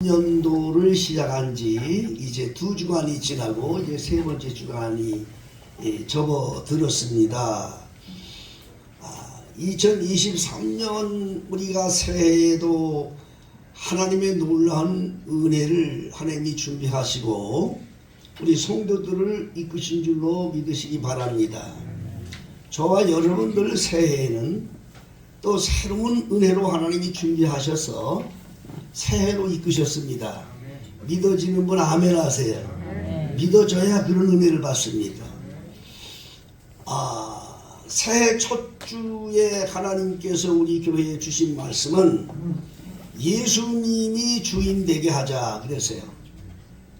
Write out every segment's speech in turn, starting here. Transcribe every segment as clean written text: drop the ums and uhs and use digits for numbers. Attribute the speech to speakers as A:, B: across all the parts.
A: 연도를 시작한 지 이제 2주간이 지나고 이제 3번째 주간이 접어들었습니다. 2023년 우리가 새해에도 하나님의 놀라운 은혜를 하나님이 준비하시고 우리 성도들을 이끄신 줄로 믿으시기 바랍니다. 저와 여러분들 새해에는 또 새로운 은혜로 하나님이 준비하셔서 새해로 이끄셨습니다. 믿어지는 분 아멘 하세요. 믿어져야 그런 은혜를 받습니다. 새해 첫 주에 하나님께서 우리 교회에 주신 말씀은 예수님이 주인 되게 하자 그랬어요.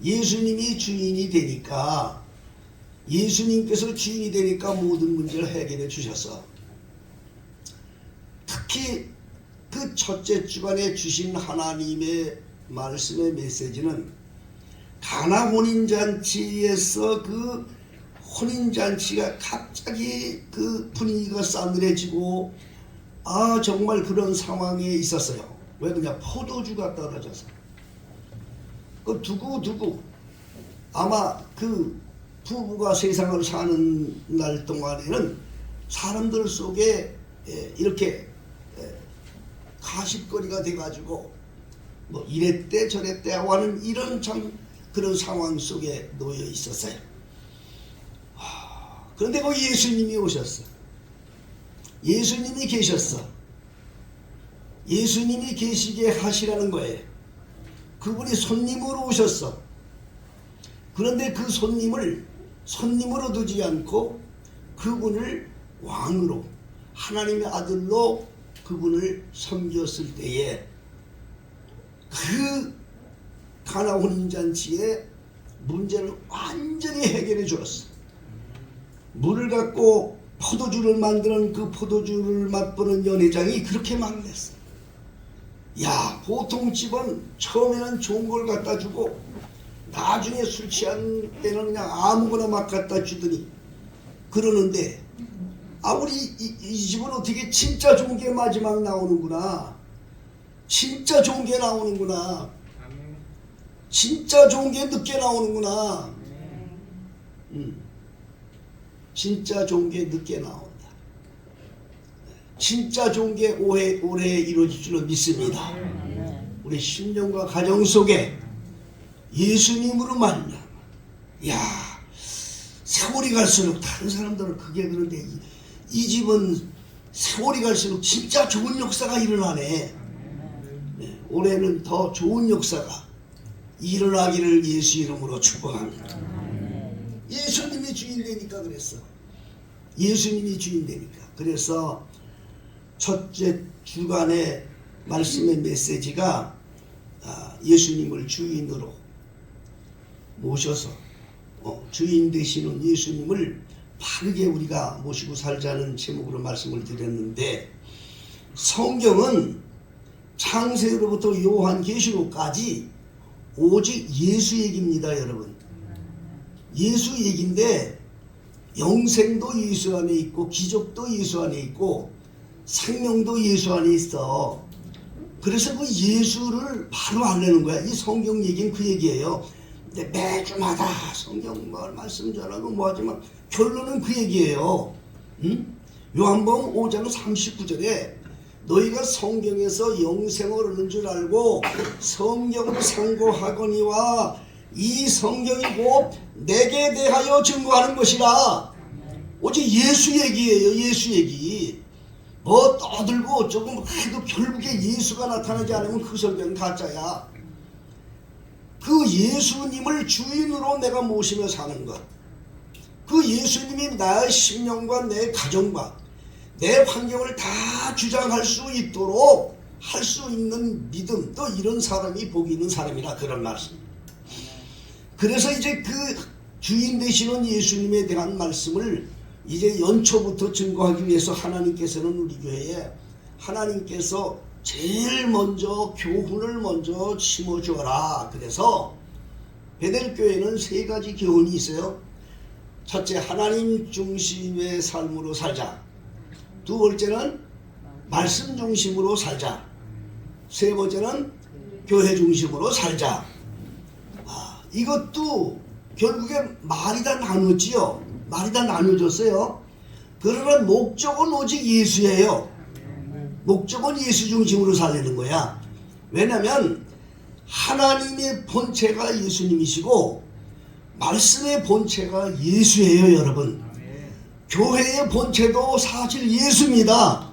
A: 예수님이 주인이 되니까, 예수님께서 주인이 되니까 모든 문제를 해결해 주셔서, 특히 그 첫째 주간에 주신 하나님의 말씀의 메시지는 가나 혼인잔치에서 그 혼인잔치가 갑자기 그 분위기가 싸늘해지고 정말 그런 상황에 있었어요. 왜 그냥 포도주가 떨어져서 그 두고 아마 그 부부가 세상을 사는 날 동안에는 사람들 속에 이렇게 가십거리가 돼가지고 뭐 이랬대 저랬대 하는 이런 참 그런 상황 속에 놓여 있었어요. 그런데 거기 예수님이 오셨어. 예수님이 계셨어. 예수님이 계시게 하시라는 거예요. 그분이 손님으로 오셨어. 그런데 그 손님을 손님으로 두지 않고 그분을 왕으로, 하나님의 아들로 그분을 섬겼을 때에 그 가나 혼인잔치의 문제를 완전히 해결해 주었어. 물을 갖고 포도주를 만드는 그 포도주를 맛보는 연회장이 그렇게 말을 했어. 야, 보통 집은 처음에는 좋은 걸 갖다 주고 나중에 술 취한 때는 그냥 아무거나 막 갖다 주더니 그러는데 우리 이 집은 어떻게 진짜 좋은 게 마지막 나오는구나. 진짜 좋은 게 나오는구나. 진짜 좋은 게 늦게 나오는구나. 진짜 좋은 게 늦게 나온다. 진짜 좋은 게 오래 이루어질 줄로 믿습니다. 우리 심령과 가정 속에 예수님으로 만나. 야, 세월이 갈수록 다른 사람들은 그게 그런데 이 집은 세월이 갈수록 진짜 좋은 역사가 일어나네. 올해는 더 좋은 역사가 일어나기를 예수 이름으로 축복합니다. 예수님이 주인 되니까 그랬어. 예수님이 주인 되니까. 그래서 첫째 주간의 말씀의 메시지가 예수님을 주인으로 모셔서 주인 되시는 예수님을 바르게 우리가 모시고 살자는 제목으로 말씀을 드렸는데, 성경은 창세로부터 요한계시록까지 오직 예수 얘기입니다. 여러분, 예수 얘기인데 영생도 예수 안에 있고 기적도 예수 안에 있고 생명도 예수 안에 있어. 그래서 그 예수를 바로 알려는 거야. 이 성경 얘기는 그 얘기예요. 근데 매주마다 성경 말씀 전하고 뭐 하지만 결론은 그 얘기예요. 요한복음 5장 39절에 너희가 성경에서 영생을 얻는 줄 알고 성경을 상고하거니와 이 성경이 곧 내게 대하여 증거하는 것이라. 오직 예수 얘기예요. 예수 얘기. 뭐 떠들고 조금 해도 결국에 예수가 나타나지 않으면 그 성경은 가짜야. 그 예수님을 주인으로 내가 모시며 사는 것, 그 예수님이 나의 심령과 내 가정과 내 환경을 다 주장할 수 있도록 할 수 있는 믿음, 또 이런 사람이 복 있는 사람이라 그런 말씀. 그래서 이제 그 주인 되시는 예수님에 대한 말씀을 이제 연초부터 증거하기 위해서 하나님께서는 우리 교회에 하나님께서 제일 먼저 교훈을 먼저 심어주어라. 그래서 베델교회는 3가지 교훈이 있어요. 첫째, 하나님 중심의 삶으로 살자. 두 번째는 말씀 중심으로 살자. 세 번째는 교회 중심으로 살자. 이것도 결국에 말이 다 나누었지요. 말이 다 나누어졌어요. 그러나 목적은 오직 예수예요. 목적은 예수 중심으로 살리는 거야. 왜냐하면 하나님의 본체가 예수님이시고 말씀의 본체가 예수예요, 여러분. 교회의 본체도 사실 예수입니다.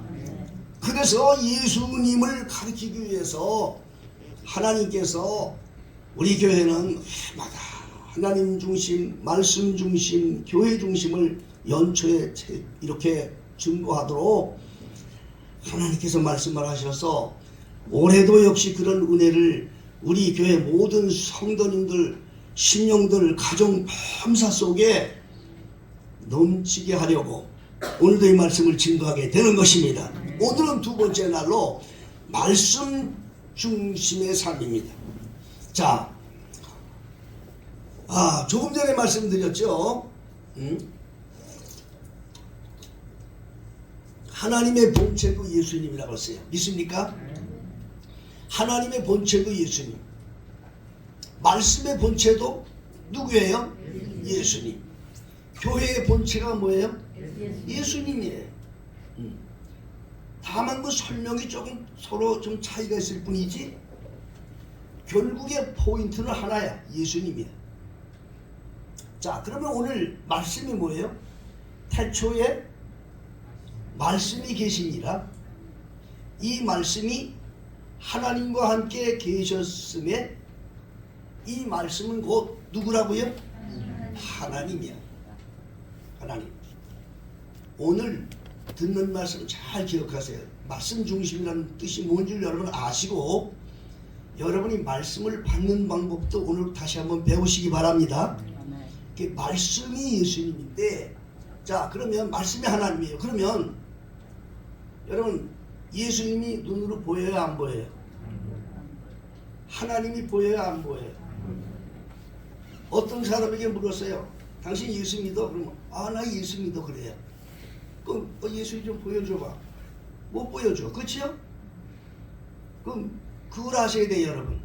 A: 그래서 예수님을 가르치기 위해서 하나님께서 우리 교회는 해마다 하나님 중심, 말씀 중심, 교회 중심을 연초에 이렇게 증거하도록 하나님께서 말씀을 하셔서 올해도 역시 그런 은혜를 우리 교회 모든 성도님들, 신령들, 가정 범사 속에 넘치게 하려고 오늘도 이 말씀을 증거하게 되는 것입니다. 오늘은 두 번째 날로 말씀 중심의 삶입니다. 자, 조금 전에 말씀드렸죠. 하나님의 본체도 예수님이라고 했어요. 믿습니까? 하나님의 본체도 예수님. 말씀의 본체도 누구예요? 예수님. 교회의 본체가 뭐예요? 예수님이에요. 다만 그 설명이 조금 서로 좀 차이가 있을 뿐이지 결국에 포인트는 하나야. 예수님이야. 자, 그러면 오늘 말씀이 뭐예요? 태초에 말씀이 계시니라. 이 말씀이 하나님과 함께 계셨음에 이 말씀은 곧 누구라고요? 하나님이야. 하나님. 오늘 듣는 말씀 잘 기억하세요. 말씀 중심이라는 뜻이 뭔지 여러분 아시고 여러분이 말씀을 받는 방법도 오늘 다시 한번 배우시기 바랍니다. 말씀이 예수님인데, 자, 그러면 말씀이 하나님이에요. 그러면 여러분 예수님이 눈으로 보여요, 안 보여요? 하나님이 보여요, 안 보여요? 어떤 사람에게 물었어요. 당신 예수 믿어? 그러면 나 예수 믿어. 그래요. 그럼 예수 좀 보여줘봐. 못 보여줘. 그치요? 그럼 그걸 아셔야 돼요, 여러분.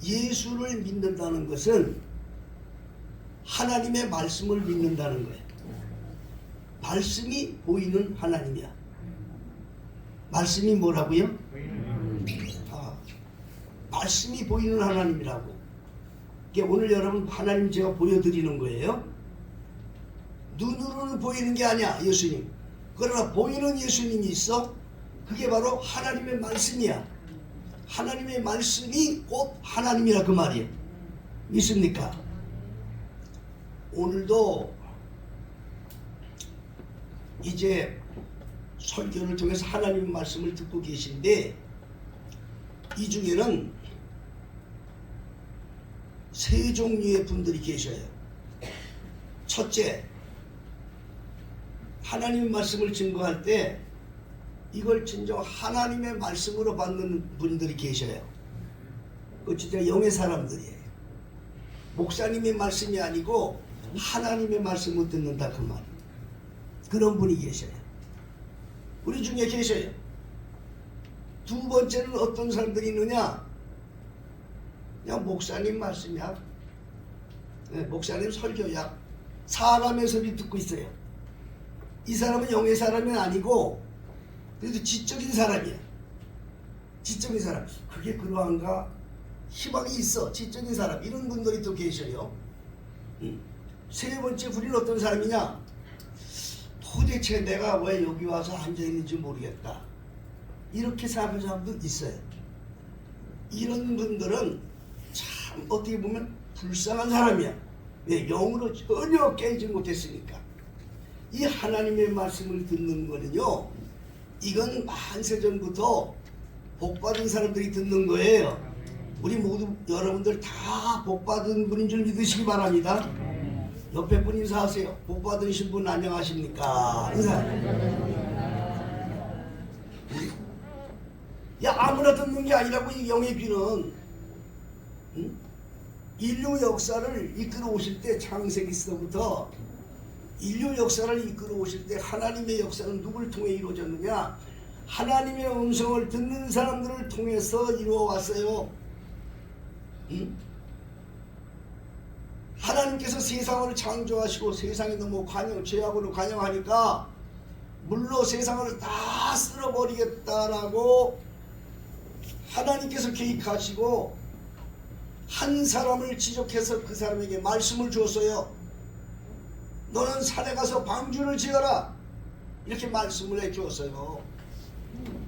A: 예수를 믿는다는 것은 하나님의 말씀을 믿는다는 거예요. 말씀이 보이는 하나님이야. 말씀이 뭐라고요? 말씀이 보이는 하나님이라고. 오늘 여러분 하나님 제가 보여드리는 거예요. 눈으로는 보이는 게 아니야, 예수님. 그러나 보이는 예수님이 있어. 그게 바로 하나님의 말씀이야. 하나님의 말씀이 곧 하나님이라 그 말이에요. 믿습니까? 오늘도 이제 설교를 통해서 하나님의 말씀을 듣고 계신데 이 중에는 세 종류의 분들이 계셔요. 첫째, 하나님의 말씀을 증거할 때 이걸 진정 하나님의 말씀으로 받는 분들이 계셔요. 그 진짜 영의 사람들이에요. 목사님의 말씀이 아니고 하나님의 말씀을 듣는다 그 말. 그런 분이 계셔요. 우리 중에 계셔요. 두 번째는 어떤 사람들이 있느냐? 그냥 목사님 말씀이야. 목사님 설교야. 사람의 소리 듣고 있어요. 이 사람은 영의 사람은 아니고 그래도 지적인 사람이야. 지적인 사람. 그게 그러한가? 희망이 있어. 지적인 사람. 이런 분들이 또 계셔요. 세 번째 분이 어떤 사람이냐? 도대체 내가 왜 여기 와서 앉아있는지 모르겠다. 이렇게 생각하는 사람도 있어요. 이런 분들은 참 어떻게 보면 불쌍한 사람이야. 왜? 영으로 전혀 깨지 못했으니까. 이 하나님의 말씀을 듣는 거는요, 이건 만세전부터 복받은 사람들이 듣는 거예요. 우리 모두 여러분들 다 복받은 분인 줄 믿으시기 바랍니다. 옆에 분 인사하세요. 복받으신 분 안녕하십니까? 인사. 야, 아무나 듣는 게 아니라고. 이 영의 귀는 인류 역사를 이끌어 오실 때, 창세기서부터 인류 역사를 이끌어 오실 때 하나님의 역사는 누구를 통해 이루어졌느냐? 하나님의 음성을 듣는 사람들을 통해서 이루어왔어요. 응? 하나님께서 세상을 창조하시고 세상이 너무 죄악으로 관영하니까 물로 세상을 다 쓸어버리겠다라고 하나님께서 계획하시고 한 사람을 지적해서 그 사람에게 말씀을 주었어요. 너는 산에 가서 방주를 지어라. 이렇게 말씀을 해주었어요.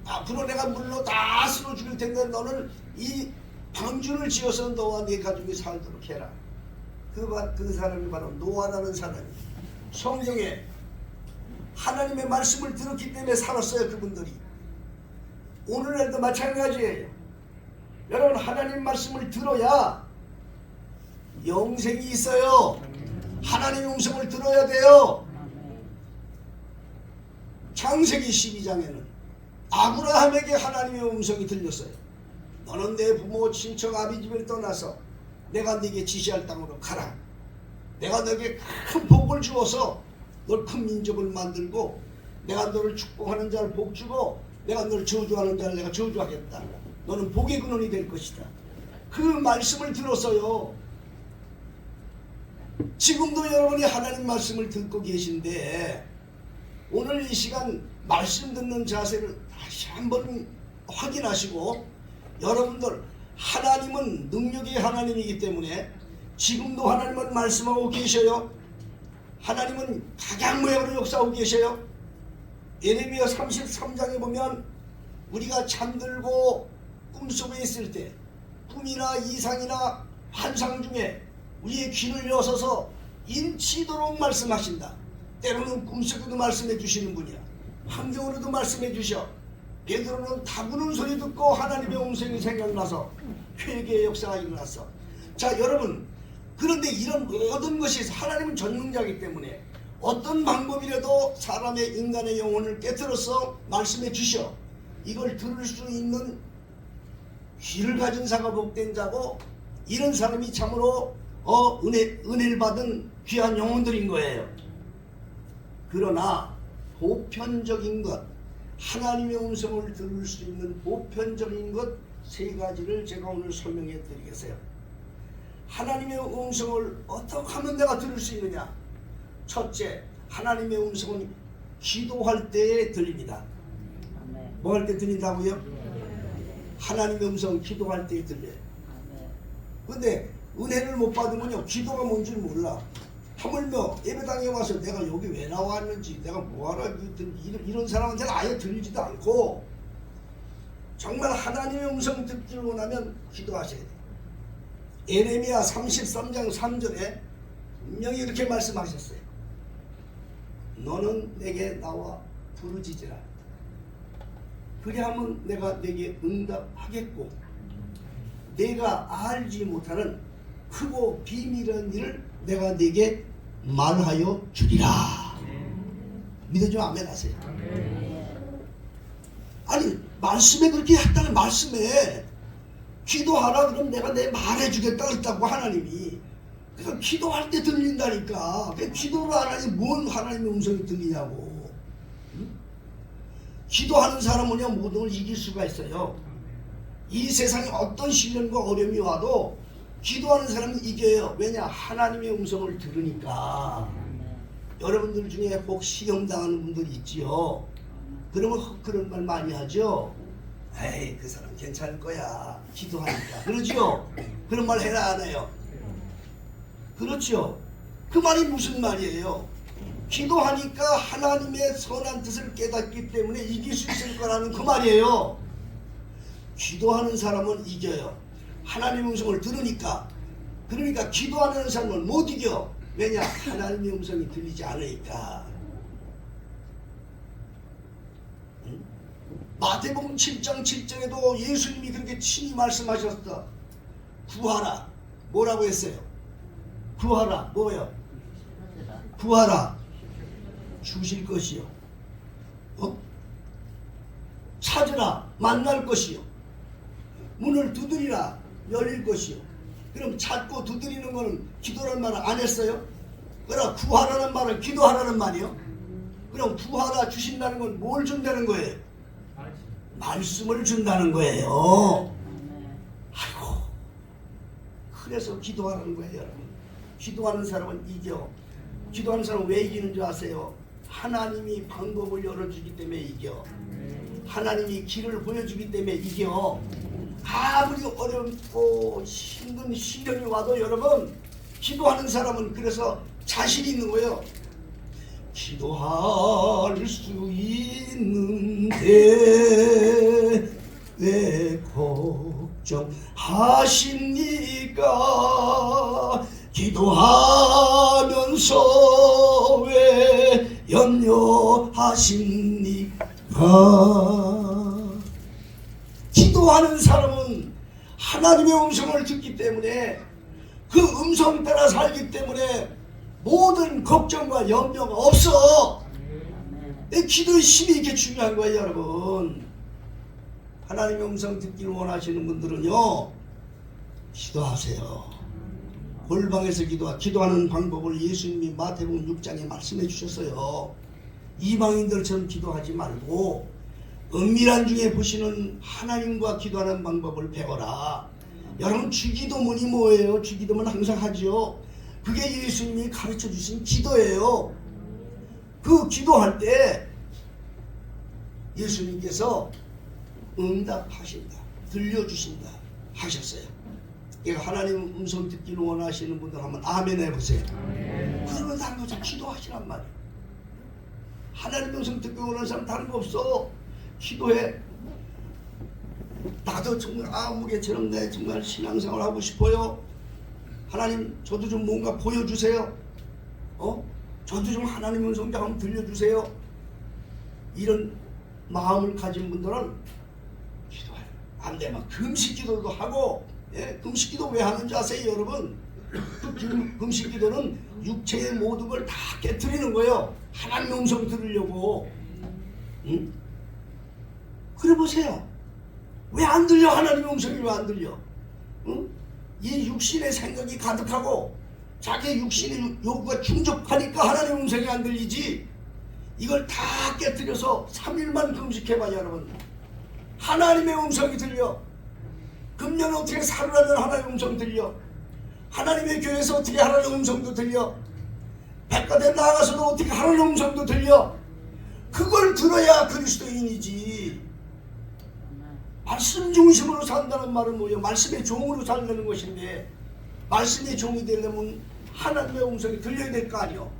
A: 앞으로 내가 물로 다 쓸어 죽일 텐데 너는 이 방주를 지어서 너와 네 가족이 살도록 해라. 그 사람이 바로 노아라는 사람이 성경에 하나님의 말씀을 들었기 때문에 살았어요. 그분들이. 오늘날도 마찬가지예요. 여러분, 하나님 말씀을 들어야 영생이 있어요. 하나님의 음성을 들어야 돼요. 창세기 12장에는 아브라함에게 하나님의 음성이 들렸어요. 너는 내 부모 친척 아비집을 떠나서 내가 네게 지시할 땅으로 가라. 내가 너에게 큰 복을 주어서 널 큰 민족을 만들고 내가 너를 축복하는 자를 복 주고 내가 너를 저주하는 자를 내가 저주하겠다. 너는 복의 근원이 될 것이다. 그 말씀을 들었어요. 지금도 여러분이 하나님 말씀을 듣고 계신데 오늘 이 시간 말씀 듣는 자세를 다시 한번 확인하시고 여러분들 하나님은 능력의 하나님이기 때문에 지금도 하나님은 말씀하고 계셔요. 하나님은 각양모양으로 역사하고 계셔요. 예레미야 33장에 보면 우리가 잠들고 꿈속에 있을 때 꿈이나 이상이나 환상 중에 우리의 귀를 여서서 인치도록 말씀하신다. 때로는 꿈속에도 말씀해 주시는 분이야. 환경으로도 말씀해 주셔. 베드로는 다구는 소리 듣고 하나님의 음성이 생각나서 회개의 역사가 일어났어. 자, 여러분, 그런데 이런 모든 것이 하나님은 전능자이기 때문에 어떤 방법이라도 사람의 인간의 영혼을 깨트려서 말씀해 주셔. 이걸 들을 수 있는 귀를 가진 자가 복된 자고 이런 사람이 참으로 은혜를 받은 귀한 영혼들인 거예요. 그러나 보편적인 것, 하나님의 음성을 들을 수 있는 보편적인 것 세 가지를 제가 오늘 설명해 드리겠어요. 하나님의 음성을 어떻게 하면 내가 들을 수 있느냐? 첫째, 하나님의 음성은 기도할 때에 들립니다. 뭐 할 때 들린다고요? 하나님의 음성은 기도할 때에 들려요. 근데 은혜를 못 받으면요, 기도가 뭔지 몰라. 하물며 예배당에 와서 내가 여기 왜 나왔는지, 내가 뭐하라, 이런 사람한테는 아예 들리지도 않고 정말 하나님의 음성 듣기를 원하면 기도하셔야 돼요. 예레미야 33장 3절에 분명히 이렇게 말씀하셨어요. 너는 내게 나와 부르짖으라. 그리하면 내가 내게 응답하겠고 내가 알지 못하는 크고 비밀한 일을 내가 네게 말하여 주리라. 믿어주면 아멘 하세요. 아니, 말씀에 그렇게 했다는 말씀에 기도하라 그럼 내가 내 말해주겠다 그랬다고 하나님이. 그러니까 기도할 때 들린다니까. 기도를 안 하니 뭔 하나님의 음성이 들리냐고. 응? 기도하는 사람은요 모든 걸 이길 수가 있어요. 이 세상에 어떤 시련과 어려움이 와도 기도하는 사람은 이겨요. 왜냐? 하나님의 음성을 들으니까. 여러분들 중에 혹 시험당하는 분들이 있지요. 그러면 그런 말 많이 하죠. 에이, 그 사람 괜찮을 거야. 기도하니까. 그러지요? 그런 말 해라 안 해요? 그렇죠. 그 말이 무슨 말이에요? 기도하니까 하나님의 선한 뜻을 깨닫기 때문에 이길 수 있을 거라는 그 말이에요. 기도하는 사람은 이겨요. 하나님의 음성을 들으니까. 그러니까 기도하는 사람은 못 이겨. 왜냐? 하나님의 음성이 들리지 않으니까. 응? 마태복음 7장 7절에도 예수님이 그렇게 친히 말씀하셨다. 구하라. 뭐라고 했어요? 구하라. 뭐예요? 구하라. 주실 것이요. 찾으라. 만날 것이요. 문을 두드리라. 열릴 것이요. 그럼 찾고 두드리는 거는 기도라는 말을 안 했어요? 그러나 구하라는 말은 기도하라는 말이요. 그럼 구하라 주신다는 건 뭘 준다는 거예요? 말씀을 준다는 거예요. 아이고, 그래서 기도하는 거예요, 여러분. 기도하는 사람은 이겨. 기도하는 사람은 왜 이기는 줄 아세요? 하나님이 방법을 열어주기 때문에 이겨. 하나님이 길을 보여주기 때문에 이겨. 아무리 어렵고 힘든 시련이 와도 여러분, 기도하는 사람은 그래서 자신이 있는 거예요. 기도할 수 있는데 왜 걱정하십니까? 기도하면서 왜 염려하십니까? 기도하는 사람은 하나님의 음성을 듣기 때문에 그 음성 따라 살기 때문에 모든 걱정과 염려가 없어. 기도의 힘이 이렇게 중요한 거예요, 여러분. 하나님의 음성 듣기를 원하시는 분들은요, 기도하세요. 골방에서 기도하는 방법을 예수님이 마태복음 6장에 말씀해 주셨어요. 이방인들처럼 기도하지 말고 은밀한 중에 보시는 하나님과 기도하는 방법을 배워라. 여러분, 주기도문이 뭐예요? 주기도문 항상 하죠. 그게 예수님이 가르쳐 주신 기도예요. 그 기도할 때 예수님께서 응답하신다, 들려주신다 하셨어요. 그러니까 하나님 음성 듣기를 원하시는 분들 한번 아멘 해보세요. 그러면 다른 거 기도하시란 말이에요. 하나님 음성 듣기 원하는 사람 다른 거 없어. 기도해. 나도 정말 아무개처럼 내 정말 신앙생활 하고 싶어요. 하나님, 저도 좀 뭔가 보여주세요. 저도 좀 하나님 음성 좀 한번 들려주세요. 이런 마음을 가진 분들은 기도해요. 안 되면 금식기도도 하고, 금식기도 왜 하는지 아세요, 여러분? 그 금식기도는 육체의 모든 걸 다 깨트리는 거예요. 하나님 음성 들으려고. 응? 그래 보세요. 왜 안 들려? 하나님 음성이 왜 안 들려? 응? 이 육신의 생각이 가득하고 자기 육신의 요구가 충족하니까 하나님 음성이 안 들리지. 이걸 다 깨뜨려서 3일만 금식해봐요, 여러분. 하나님의 음성이 들려. 금년 어떻게 살으라는 하나님의 음성 들려. 하나님의 교회에서 어떻게 하라는 음성도 들려. 백화점 나가서도 어떻게 하라는 음성도 들려. 그걸 들어야 그리스도인이지. 말씀 중심으로 산다는 말은 뭐예요? 말씀의 종으로 살려는 것인데, 말씀의 종이 되려면 하나님의 음성이 들려야 될 거 아니요.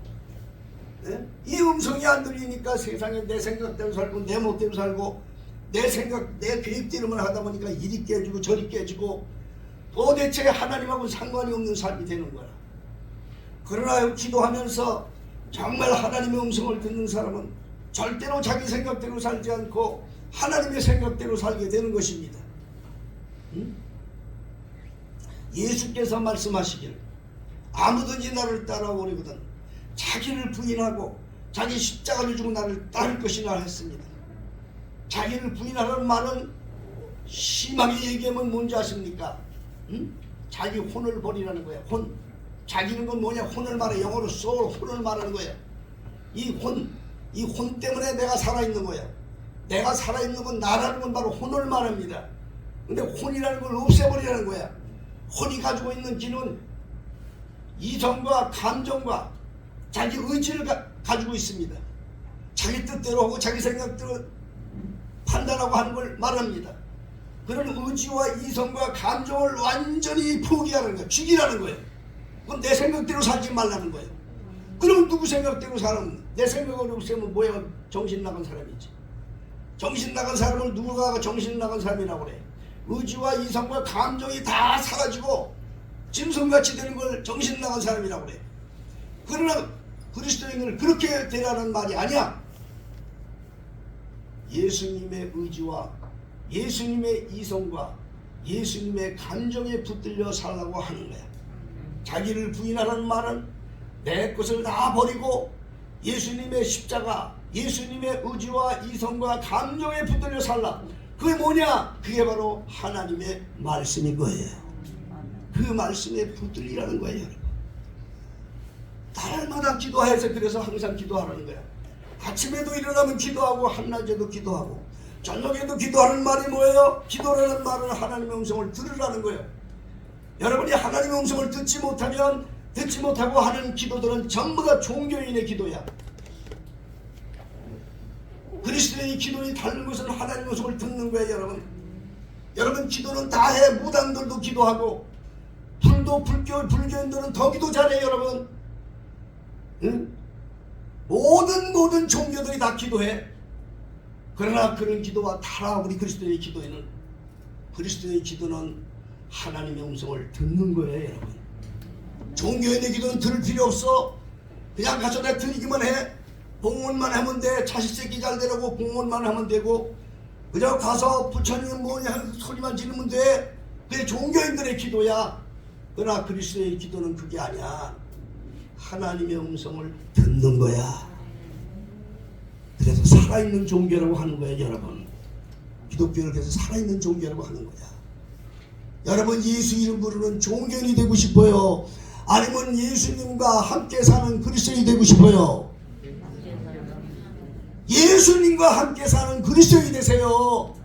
A: 네? 이 음성이 안 들리니까 세상에 내 생각대로 살고 내 멋대로 살고 내 생각, 내 계획대로만 하다 보니까 이리 깨지고 저리 깨지고 도대체 하나님하고 상관이 없는 삶이 되는 거야. 그러나 기도하면서 정말 하나님의 음성을 듣는 사람은 절대로 자기 생각대로 살지 않고 하나님의 생각대로 살게 되는 것입니다. 응? 예수께서 말씀하시길 아무든지 나를 따라오려거든 자기를 부인하고 자기 십자가를 지고 나를 따를 것이라 했습니다. 자기를 부인하라는 말은 심하게 얘기하면 뭔지 아십니까? 응? 자기 혼을 버리라는 거야. 혼. 자기는 건 뭐냐? 혼을 말해. 영어로 soul, 혼을 말하는 거야. 이 혼 때문에 내가 살아있는 거야. 내가 살아있는 건 나라는 건 바로 혼을 말합니다. 근데 혼이라는 걸 없애버리라는 거야. 혼이 가지고 있는 기는 이성과 감정과 자기 의지를 가지고 있습니다. 자기 뜻대로 하고 자기 생각대로 판단하고 하는 걸 말합니다. 그런 의지와 이성과 감정을 완전히 포기하는 거예요. 죽이라는 거예요. 그건 내 생각대로 살지 말라는 거예요. 그럼 누구 생각대로 사는? 내 생각을 없애면 뭐야? 정신 나간 사람이지. 정신 나간 사람을 누가 정신 나간 사람이라고 그래? 의지와 이성과 감정이 다 사라지고 짐승같이 되는 걸 정신 나간 사람이라고 그래. 그러나 그리스도인을 그렇게 되라는 말이 아니야. 예수님의 의지와 예수님의 이성과 예수님의 감정에 붙들려 살라고 하는 거야. 자기를 부인하라는 말은 내 것을 다 버리고 예수님의 십자가, 예수님의 의지와 이성과 감정에 붙들려 살라. 그게 뭐냐? 그게 바로 하나님의 말씀인 거예요. 그 말씀에 붙들리라는 거예요. 날마다 기도해서 그래서 항상 기도하라는 거야. 아침에도 일어나면 기도하고 한낮에도 기도하고 저녁에도 기도하는 말이 뭐예요? 기도라는 말은 하나님의 음성을 들으라는 거예요. 여러분이 하나님의 음성을 듣지 못하고 하는 기도들은 전부 다 종교인의 기도야. 그리스도인의 기도에 다른 것은 하나님의 음성을 듣는 거예요. 여러분 기도는 다 해. 무당들도 기도하고 불교인들은 더 기도 잘해요. 여러분 응? 모든 종교들이 다 기도해. 그러나 그런 기도와 달라 우리 그리스도의 기도는 하나님의 음성을 듣는 거예요. 여러분 종교인의 기도는 들을 필요 없어. 그냥 가서 내가 드리기만 해. 봉헌만 하면 돼. 자식 새끼 잘 되라고 봉헌만 하면 되고 그저 가서 부처님 뭐냐 소리만 지르면 돼. 그게 종교인들의 기도야. 그러나 그리스도의 기도는 그게 아니야. 하나님의 음성을 듣는 거야. 그래서 살아있는 종교라고 하는 거예요. 여러분 기독교를 그래서 살아있는 종교라고 하는 거야. 여러분 예수 이름 부르는 종교인이 되고 싶어요? 아니면 예수님과 함께 사는 그리스도인이 되고 싶어요? 예수님과 함께 사는 그리스도인이 되세요.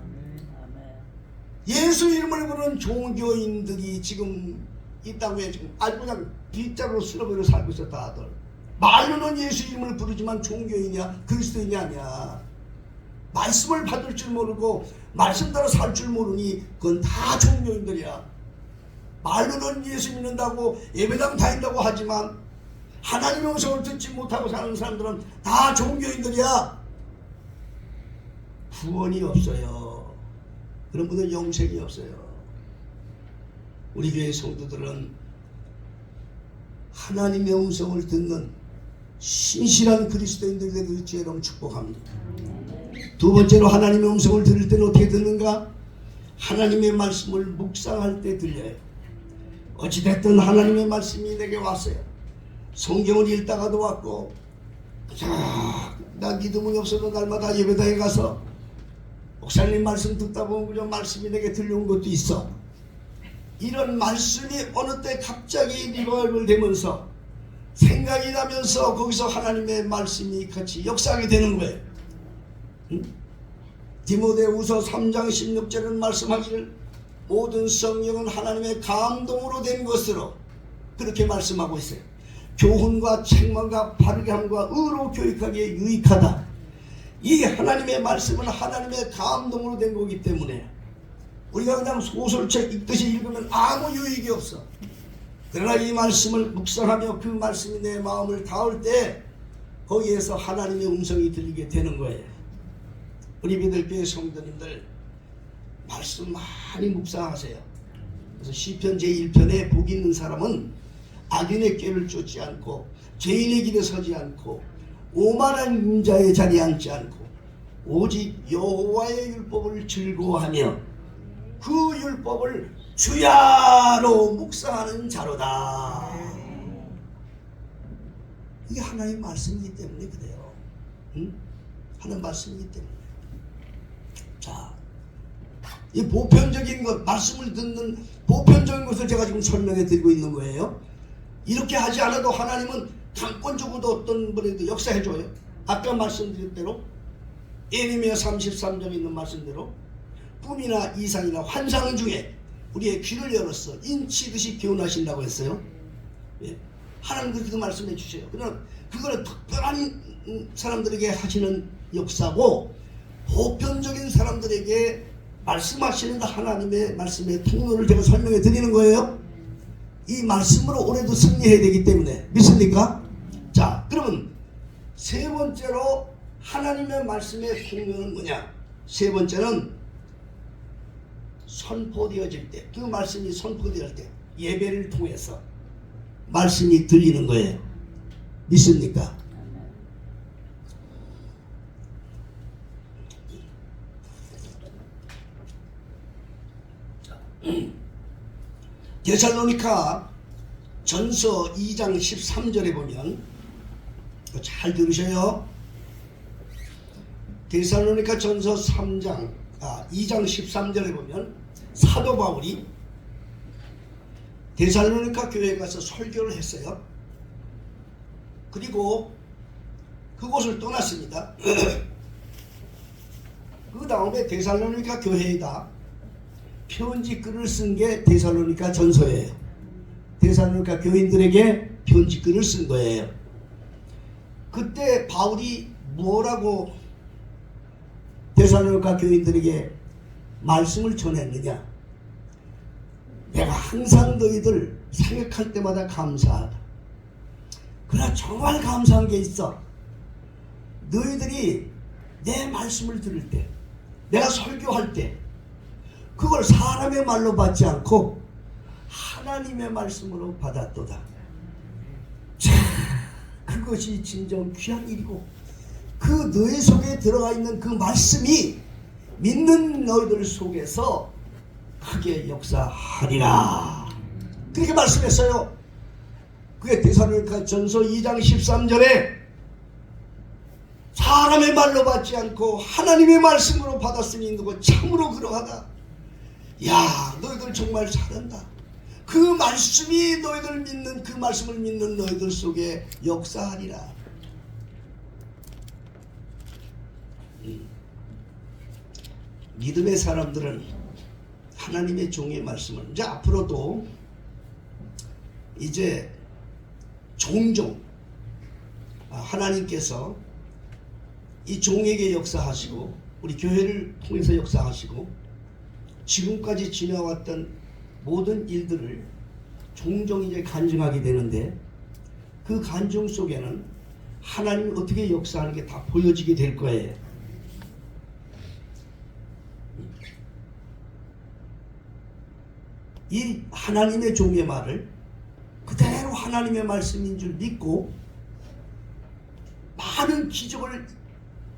A: 예수 이름을 부르는 종교인들이 지금 이 땅에 지금 아주 그냥 빗자루로 쓸어버려 살고 있어. 다들 말로는 예수 이름을 부르지만 종교인이야 그리스도인이 아니야. 말씀을 받을 줄 모르고 말씀대로 살 줄 모르니 그건 다 종교인들이야. 말로는 예수 믿는다고 예배당 다닌다고 하지만 하나님의 음성을 듣지 못하고 사는 사람들은 다 종교인들이야. 구원이 없어요. 그런 분들은 영생이 없어요. 우리 교회 성도들은 하나님의 음성을 듣는 신실한 그리스도인들이 되길 주의 이름으로 축복합니다. 두 번째로 하나님의 음성을 들을 때는 어떻게 듣는가? 하나님의 말씀을 묵상할 때 들려요. 어찌됐든 하나님의 말씀이 내게 왔어요. 성경을 읽다가도 왔고 나 믿음이 없어도 날마다 예배당에 가서 목사님 말씀 듣다 보면 그냥 말씀이 내게 들려온 것도 있어. 이런 말씀이 어느 때 갑자기 리바이벌 되면서 생각이 나면서 거기서 하나님의 말씀이 같이 역사하게 되는 거예요. 디모데후서 3장 16절은 말씀하기를 모든 성령은 하나님의 감동으로 된 것으로 그렇게 말씀하고 있어요. 교훈과 책망과 바르게 함과 의로 교육하기에 유익하다. 이 하나님의 말씀은 하나님의 감동으로 된 거기 때문에 우리가 그냥 소설책 읽듯이 읽으면 아무 유익이 없어. 그러나 이 말씀을 묵상하며 그 말씀이 내 마음을 닿을 때 거기에서 하나님의 음성이 들리게 되는 거예요. 우리 믿을교회 성도님들 말씀 많이 묵상하세요. 그래서 시편 제1편에 복 있는 사람은 악인의 꾀를 쫓지 않고 죄인의 길에 서지 않고 오만한 인자의 자리에 앉지 않고 오직 여호와의 율법을 즐거워하며 그 율법을 주야로 묵상하는 자로다. 이게 하나님의 말씀이기 때문에 그래요. 응? 하나님의 말씀이기 때문에. 자, 이 보편적인 것, 말씀을 듣는 보편적인 것을 제가 지금 설명해 드리고 있는 거예요. 이렇게 하지 않아도 하나님은 강권적으로도 어떤 분에도 역사해 줘요. 아까 말씀드린 대로 예레미야 33장에 있는 말씀대로 꿈이나 이상이나 환상 중에 우리의 귀를 열었어 인치듯이 교훈하신다고 했어요. 예. 하나님 그렇게 말씀해 주세요. 그러나 그거는 특별한 사람들에게 하시는 역사고 보편적인 사람들에게 말씀하시는 하나님의 말씀의 통로를 제가 설명해 드리는 거예요. 이 말씀으로 올해도 승리해야 되기 때문에 믿습니까? 자, 그러면 세 번째로 하나님의 말씀의 통로는 뭐냐? 세 번째는 선포되어질 때, 그 말씀이 선포될 때 예배를 통해서 말씀이 들리는 거예요. 믿습니까? 데살로니가 전서 2장 13절에 보면 잘 들으셔요. 데살로니가 전서 2장 13절에 보면 사도 바울이 데살로니가 교회에 가서 설교를 했어요. 그리고 그곳을 떠났습니다. 그 다음에 데살로니가 교회에다 편지글을 쓴 게 데살로니가 전서예요. 데살로니가 교인들에게 편지글을 쓴 거예요. 그때 바울이 뭐라고 데살로니가 교인들에게 말씀을 전했느냐? 내가 항상 너희들 생각할 때마다 감사하다. 그러나 정말 감사한 게 있어. 너희들이 내 말씀을 들을 때, 내가 설교할 때 그걸 사람의 말로 받지 않고 하나님의 말씀으로 받았도다. 자, 그것이 진정 귀한 일이고 그 너희 속에 들어가 있는 그 말씀이 믿는 너희들 속에서 크게 역사하리라. 그렇게 말씀했어요. 그게 데살로니가 전서 2장 13절에 사람의 말로 받지 않고 하나님의 말씀으로 받았으니 누구 참으로 그러하다. 야, 너희들 정말 잘한다. 그 말씀이 너희들 믿는, 그 말씀을 믿는 너희들 속에 역사하리라. 믿음의 사람들은 하나님의 종의 말씀을 이제 앞으로도 이제 종종 하나님께서 이 종에게 역사하시고 우리 교회를 통해서 역사하시고 지금까지 지나왔던 모든 일들을 종종 이제 간증하게 되는데 그 간증 속에는 하나님이 어떻게 역사하는 게 다 보여지게 될 거예요. 이 하나님의 종의 말을 그대로 하나님의 말씀인 줄 믿고 많은 기적을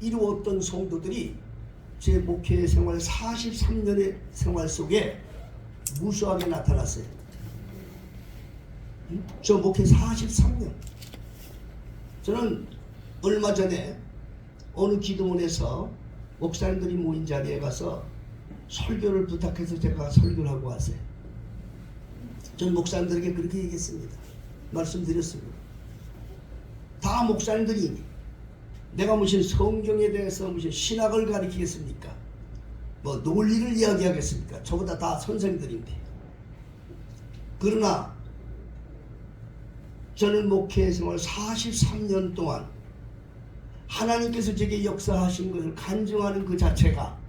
A: 이루었던 성도들이 제 목회 생활 43년의 생활 속에 무수하게 나타났어요. 저 목회 43년. 저는 얼마 전에 어느 기도원에서 목사님들이 모인 자리에 가서 설교를 부탁해서 제가 설교를 하고 왔어요. 전 목사님들에게 그렇게 얘기했습니다. 말씀드렸습니다. 다 목사님들이 내가 무슨 성경에 대해서 무슨 신학을 가르치겠습니까? 뭐 논리를 이야기하겠습니까? 저보다 다 선생들인데. 그러나 저는 목회 생활 43년 동안 하나님께서 제게 역사하신 것을 간증하는 그 자체가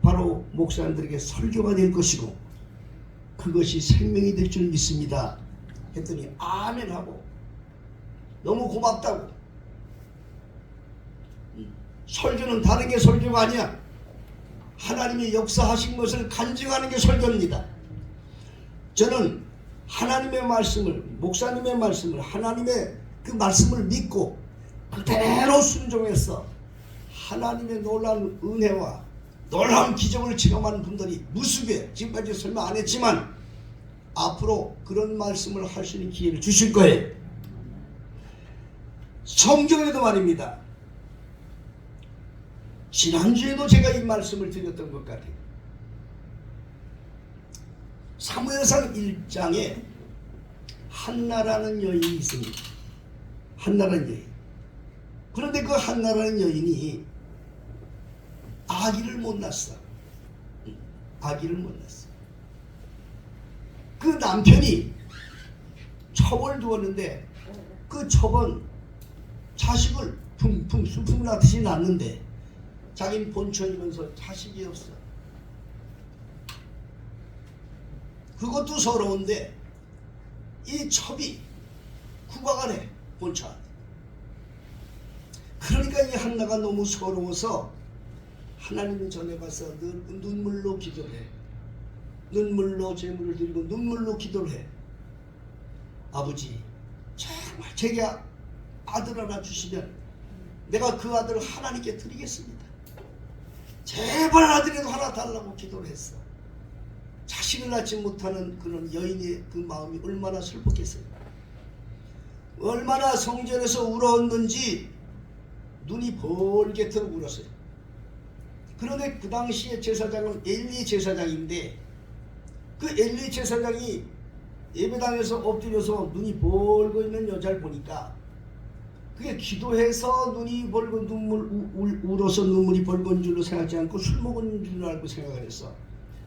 A: 바로 목사님들에게 설교가 될 것이고 그것이 생명이 될 줄 믿습니다. 했더니 아멘 하고 너무 고맙다고. 설교는 다른 게 설교가 아니야. 하나님이 역사하신 것을 간증하는 게 설교입니다. 저는 하나님의 말씀을, 목사님의 말씀을, 하나님의 그 말씀을 믿고 그대로 순종해서 하나님의 놀라운 은혜와 놀라운 기적을 체험하는 분들이 무수게 지금까지 설명 안 했지만 앞으로 그런 말씀을 할 수 있는 기회를 주실 거예요. 성경에도 말입니다. 지난주에도 제가 이 말씀을 드렸던 것 같아요. 사무엘상 1장에 한나라는 여인이 있습니다. 한나라는 여인. 그런데 그 한나라는 여인이 아기를 못 낳았어. 아기를 못 낳았어. 그 남편이 첩을 두었는데 그 첩은 자식을 풍풍 수풍 낳듯이 낳는데 자기는 본처이면서 자식이 없어. 그것도 서러운데 이 첩이 구박을 해 본처한테. 그러니까 이 한나가 너무 서러워서 하나님 전에 가서 눈물로 기도를 해. 눈물로 제물을 드리고 눈물로 기도를 해. 아버지, 정말 제게 아들 하나 주시면 내가 그 아들을 하나님께 드리겠습니다. 제발 아들이라도 하나 달라고 기도를 했어. 자식을 낳지 못하는 그런 여인의 그 마음이 얼마나 슬펐겠어요. 얼마나 성전에서 울었는지 눈이 벌게토록 울었어요. 그런데 그 당시에 제사장은 엘리 제사장인데 그 엘리 제사장이 예배당에서 엎드려서 눈이 벌고 있는 여자를 보니까 그게 기도해서 눈이 벌건 울어서 눈물이 벌건 줄로 생각하지 않고 술 먹은 줄 알고 생각을 했어.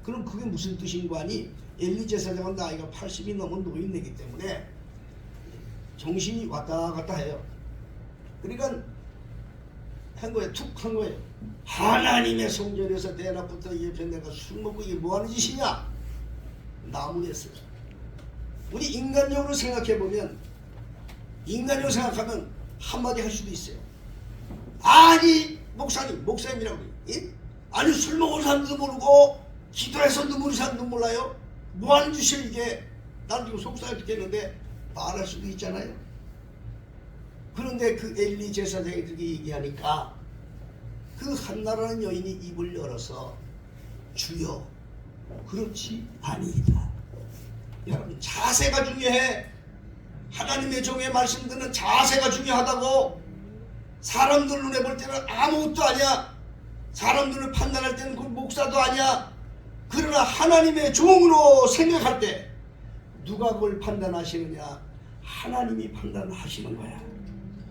A: 그럼 그게 무슨 뜻인가 하니 엘리 제사장은 나이가 80이 넘은 노인이기 때문에 정신이 왔다 갔다 해요. 그러니까 한 거예요. 툭 한 거예요. 하나님의 성전에서 내 앞부터 이 옆에 내가 술 먹고 이게 뭐하는 짓이냐? 나무랬어요. 우리 인간적으로 생각해보면, 인간적으로 생각하면 한마디 할 수도 있어요. 아니 목사님이라고 예? 아니 술 먹은 사람도 모르고 기도해서 눈물이 사람도 몰라요? 뭐하는 짓이야 이게? 난 지금 속상해 죽겠는데 말할 수도 있잖아요. 그런데 그 엘리 제사장이 그렇게 얘기하니까 그 한나라는 여인이 입을 열어서 주여 그렇지 아니이다. 여러분 자세가 중요해. 하나님의 종의 말씀 듣는 자세가 중요하다고. 사람들 눈에 볼 때는 아무것도 아니야. 사람들을 판단할 때는 그 목사도 아니야. 그러나 하나님의 종으로 생각할 때 누가 그걸 판단하시느냐? 하나님이 판단하시는 거야.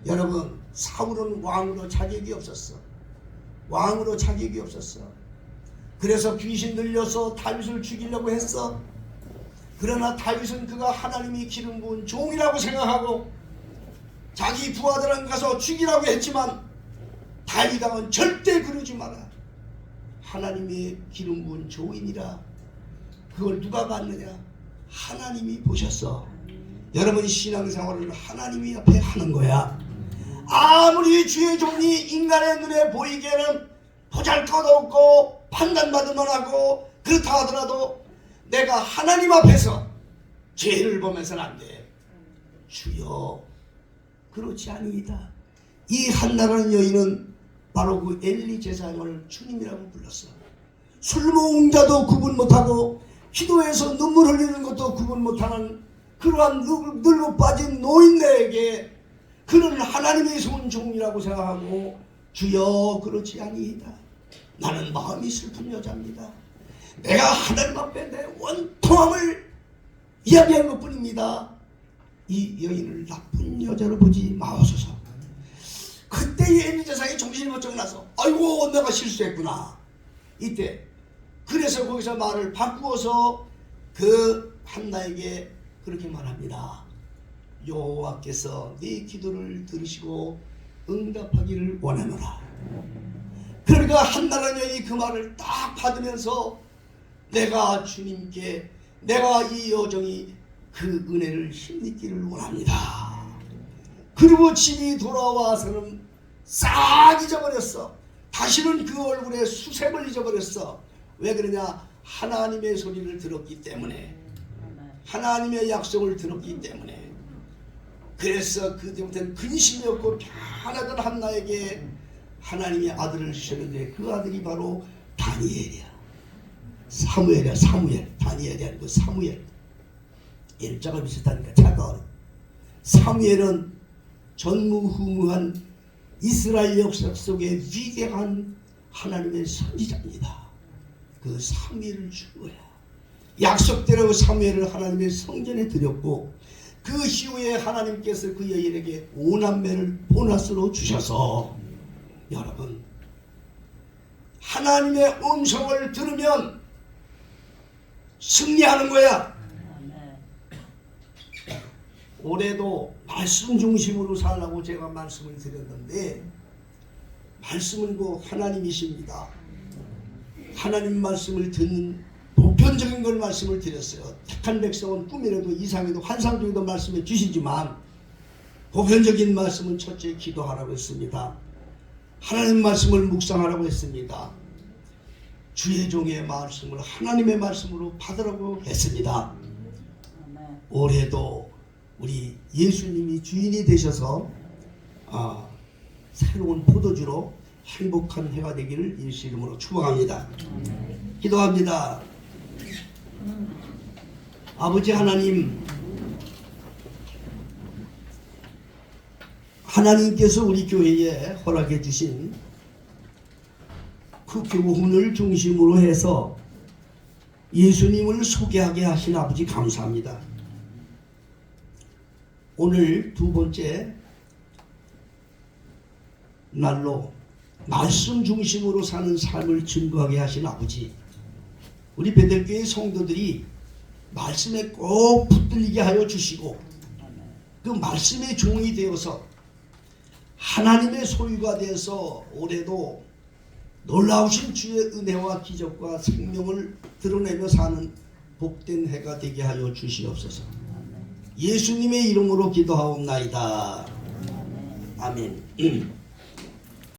A: 여러분 사울은 왕으로 자격이 없었어. 왕으로 자격이 없었어. 그래서 귀신 들려서 다윗을 죽이려고 했어. 그러나 다윗은 그가 하나님이 기름 부은 종이라고 생각하고 자기 부하들은 가서 죽이라고 했지만 다윗 왕은 절대 그러지 마라. 하나님의 기름 부은 종이니라. 그걸 누가 봤느냐? 하나님이 보셨어. 여러분 신앙생활을 하나님이 앞에 하는 거야. 아무리 주의 종이 인간의 눈에 보이기에는 보잘것없고 판단받을 만하고 그렇다 하더라도 내가 하나님 앞에서 죄를 보면서는 안 돼. 주여 그렇지 아니이다. 이 한나라는 여인은 바로 그 엘리 제사장을 주님이라고 불렀어. 술 먹은 자도 구분 못하고 기도해서 눈물 흘리는 것도 구분 못하는 그러한 늙어 빠진 노인네에게 그는 하나님의 손 종이라고 생각하고 주여 그렇지 아니이다. 나는 마음이 슬픈 여자입니다. 내가 하나님 앞에 내 원통함을 이야기한 것뿐입니다. 이 여인을 나쁜 여자로 보지 마옵소서. 그때 이 엘리 제사장이 정신이 번쩍 나서 아이고 내가 실수했구나. 이때 그래서 거기서 말을 바꾸어서 그 한나에게 그렇게 말합니다. 여호와께서 네 기도를 들으시고 응답하기를 원하노라. 그러니까 한나라는 여인이 그 말을 딱 받으면서 내가 주님께 내가 이 여정이 그 은혜를 힘입기를 원합니다. 그리고 집이 돌아와서는 싹 잊어버렸어. 다시는 그 얼굴에 수색을 잊어버렸어. 왜 그러냐? 하나님의 소리를 들었기 때문에, 하나님의 약속을 들었기 때문에. 그래서 그때부터는 근심이 없고 편하던 한나에게 하나님의 아들을 주셨는데 그 아들이 바로 다니엘이야. 사무엘이야. 다니엘이 아니고 사무엘. 일자가 비슷하니까 차가워. 사무엘은 전무후무한 이스라엘 역사 속에 위대한 하나님의 선지자입니다. 그 사무엘을 준 거야. 약속대로 사무엘을 하나님의 성전에 드렸고 그 이후에 하나님께서 그 여인에게 오남매를 보너스로 주셔서 여러분 하나님의 음성을 들으면 승리하는 거야. 올해도 말씀 중심으로 살라고 제가 말씀을 드렸는데 말씀은 곧 하나님이십니다. 하나님 말씀을 듣는 보편적인 걸 말씀을 드렸어요. 택한 백성은 꿈이라도 이상에도 환상 중에도 말씀해 주시지만 보편적인 말씀은 첫째 기도하라고 했습니다. 하나님 말씀을 묵상하라고 했습니다. 주의 종의 말씀을 하나님의 말씀으로 받으라고 했습니다. 올해도 우리 예수님이 주인이 되셔서 새로운 포도주로 행복한 해가 되기를 예수 이름으로 축복합니다. 기도합니다. 아버지 하나님, 하나님께서 우리 교회에 허락해 주신 그 교훈을 중심으로 해서 예수님을 소개하게 하신 아버지 감사합니다. 오늘 두 번째 날로 말씀 중심으로 사는 삶을 증거하게 하신 아버지, 우리 베델교회 성도들이 말씀에 꼭 붙들리게 하여 주시고 그 말씀의 종이 되어서 하나님의 소유가 되어서 올해도 놀라우신 주의 은혜와 기적과 생명을 드러내며 사는 복된 해가 되게 하여 주시옵소서. 예수님의 이름으로 기도하옵나이다. 아멘.